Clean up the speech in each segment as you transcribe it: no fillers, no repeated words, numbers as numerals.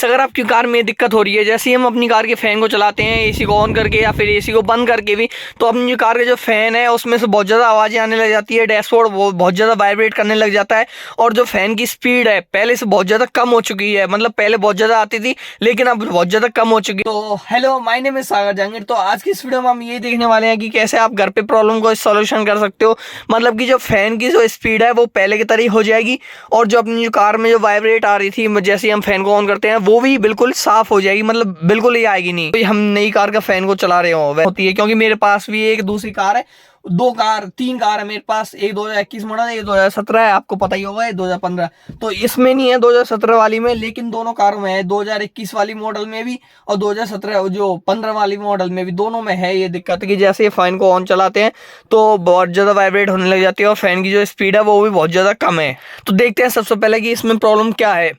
अगर आपकी कार में दिक्कत हो रही है, जैसे ही हम अपनी कार के फ़ैन को चलाते हैं एसी को ऑन करके या फिर एसी को बंद करके भी, तो अपनी जो कार का जो फ़ैन है उसमें से बहुत ज़्यादा आवाज़ें आने लग जाती है, डैशबोर्ड वो बहुत ज़्यादा वाइब्रेट करने लग जाता है। और जो फ़ैन की स्पीड है पहले से बहुत ज़्यादा कम हो चुकी है, मतलब पहले बहुत ज़्यादा आती थी लेकिन अब बहुत ज़्यादा कम हो चुकी है। तो हेलो, माय नेम इज सागर जहांगीर। तो आज की इस वीडियो में हम ये देखने वाले हैं कि कैसे आप घर पे प्रॉब्लम को सॉल्यूशन कर सकते हो। मतलब कि जो फ़ैन की जो स्पीड है वो पहले की तरह ही हो जाएगी, और जो अपनी जो कार में जो वाइब्रेट आ रही थी जैसे ही हम फ़ैन को ऑन करते हैं वो भी बिल्कुल साफ हो जाएगी, मतलब बिल्कुल ही आएगी नहीं। तो हम नई कार का फैन को चला रहे हो होती है, क्योंकि मेरे पास भी एक दूसरी कार है, तीन कार है मेरे पास। एक 2021 मॉडल, एक 2017 है, आपको पता ही होगा, है 2015। तो इसमें नहीं है 2017 वाली में, लेकिन दोनों कारों में है, 2021 वाली मॉडल में भी और 2017 जो 15 वाली मॉडल में भी, दोनों में है ये दिक्कत कि जैसे ये फैन को ऑन चलाते हैं तो बहुत ज़्यादा वाइब्रेट होने लग जाती है और फैन की जो स्पीड है वो भी बहुत ज़्यादा कम है। तो देखते हैं सबसे पहले कि इसमें प्रॉब्लम क्या है।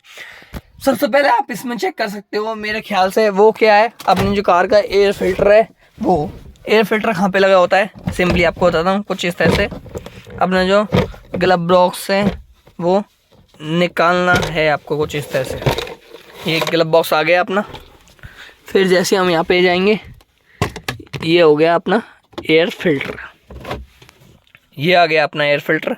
सबसे पहले आप इसमें चेक कर सकते हो, मेरे ख्याल से वो क्या है, अपनी जो कार का एयर फिल्टर है, वो एयर फिल्टर कहाँ पे लगा होता है सिंपली आपको बताता हूँ। कुछ इस तरह से अपना जो ग्लव बॉक्स है वो निकालना है आपको, कुछ इस तरह से। ये ग्लव बॉक्स आ गया अपना। फिर जैसे हम यहाँ पे जाएंगे, ये हो गया अपना एयर फिल्टर, ये आ गया अपना एयर फिल्टर।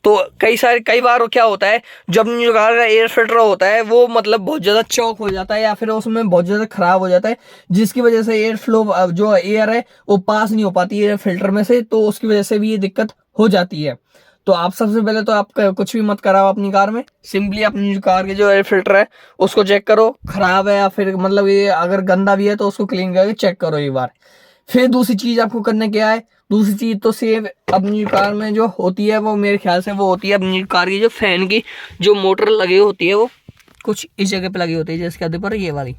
तो कई बार क्या होता है, जब जो कार का एयर फिल्टर होता है वो मतलब बहुत ज़्यादा चौक हो जाता है या फिर उसमें बहुत ज़्यादा ख़राब हो जाता है, जिसकी वजह से एयर फ्लो जो एयर है वो पास नहीं हो पाती है एयर फिल्टर में से, तो उसकी वजह से भी ये दिक्कत हो जाती है। तो आप सबसे पहले तो आप कुछ भी मत कराओ अपनी कार में, सिंपली अपनी जो कार के जो एयर फिल्टर है उसको चेक करो, ख़राब है या फिर मतलब ये अगर गंदा भी है तो उसको क्लीन करके चेक करो एक बार। फिर दूसरी चीज़ आपको करने क्या है, दूसरी चीज़ तो सेम अपनी कार में जो होती है वो मेरे ख्याल से वो होती है अपनी कार की जो फैन की जो मोटर लगी होती है वो कुछ इस जगह पे लगी होती है, जैसे कहते पर ये वाली।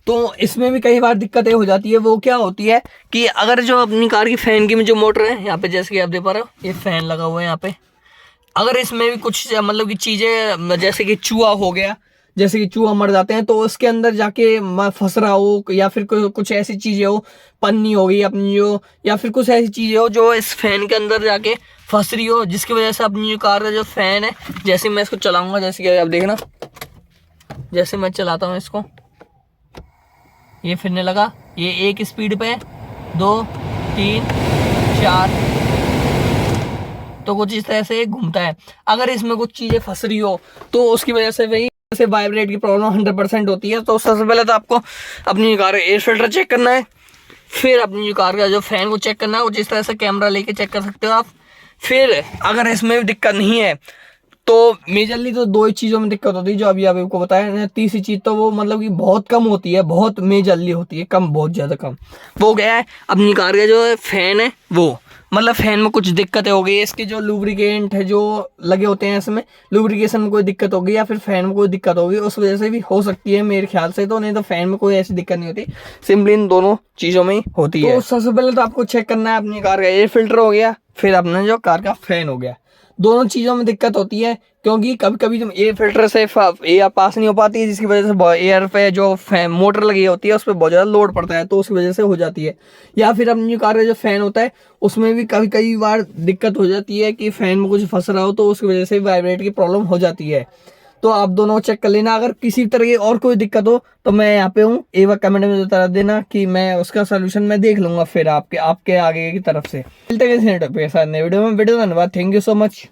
तो इसमें भी कई बार दिक्कतें हो जाती है। वो क्या होती है कि अगर जो अपनी कार की फैन की जो मोटर है, यहाँ पे जैसे कि आप देख पा रहे हो ये फैन लगा हुआ है यहाँ पे, अगर इसमें भी कुछ मतलब कि चीज़ें जैसे कि चूहा हो गया, जैसे कि चूहा मर जाते हैं तो उसके अंदर जाके फंस रहा हो, या फिर कुछ ऐसी चीज़ें हो, पन्नी हो गई अपनी जो, या फिर कुछ ऐसी चीज़ें हो जो इस फैन के अंदर जाके फंस रही हो, जिसकी वजह से अपनी जो कार का जो फैन है, जैसे मैं इसको चलाऊंगा, जैसे कि आप देखना, जैसे मैं चलाता हूँ इसको, ये फिरने लगा, ये एक स्पीड पे 2 3 4, तो कुछ इस तरह से घूमता है। अगर इसमें कुछ चीज़ें फंस रही हो तो उसकी वजह से वही से वाइब्रेट की प्रॉब्लम 100% होती है। तो सबसे पहले तो आपको अपनी कार एयर फिल्टर चेक करना है, फिर अपनी कार का जो फैन को चेक करना है, कुछ इस तरह से कैमरा लेके चेक कर सकते हो आप। फिर अगर इसमें भी दिक्कत नहीं है तो मेजरली तो दो ही चीज़ों में दिक्कत होती है जो अभी आपको बताया। तीसरी चीज़ तो वो मतलब कि बहुत कम होती है, बहुत मेजरली होती है, कम, बहुत ज़्यादा कम। वो गया है अपनी कार का जो फैन है वो, मतलब फैन में कुछ दिक्कतें हो गई, इसके जो लुब्रिकेंट है जो लगे होते हैं इसमें, लुब्रिकेशन में कोई दिक्कत हो गई या फिर फैन में कोई दिक्कत हो गई, उस वजह से भी हो सकती है मेरे ख्याल से। तो नहीं तो फैन में कोई ऐसी दिक्कत नहीं होती, सिंपली इन दोनों चीज़ों में ही होती है। तो सबसे पहले तो आपको चेक करना है अपनी कार का एयर फिल्टर हो गया, फिर अपना जो कार का फैन हो गया। दोनों चीज़ों में दिक्कत होती है क्योंकि कभी कभी तुम एयर फिल्टर से एयर पास नहीं हो पाती है, जिसकी वजह से एयर पे जो मोटर लगी होती है उस पर बहुत ज़्यादा लोड पड़ता है, तो उसकी वजह से हो जाती है। या फिर अपनी कार का जो फ़ैन होता है उसमें भी कभी कई बार दिक्कत हो जाती है कि फ़ैन में कुछ फंस रहा हो, तो उसकी वजह से वाइब्रेट की प्रॉब्लम हो जाती है। तो आप दोनों चेक कर लेना। अगर किसी तरह की और कोई दिक्कत हो तो मैं यहाँ पे हूँ, एक बार कमेंट में बता देना कि मैं उसका सोल्यूशन मैं देख लूँगा फिर आपके आगे की तरफ से। मिलते हैं किसी नए टॉपिक के साथ नए वीडियो में। धन्यवाद, थैंक यू सो मच।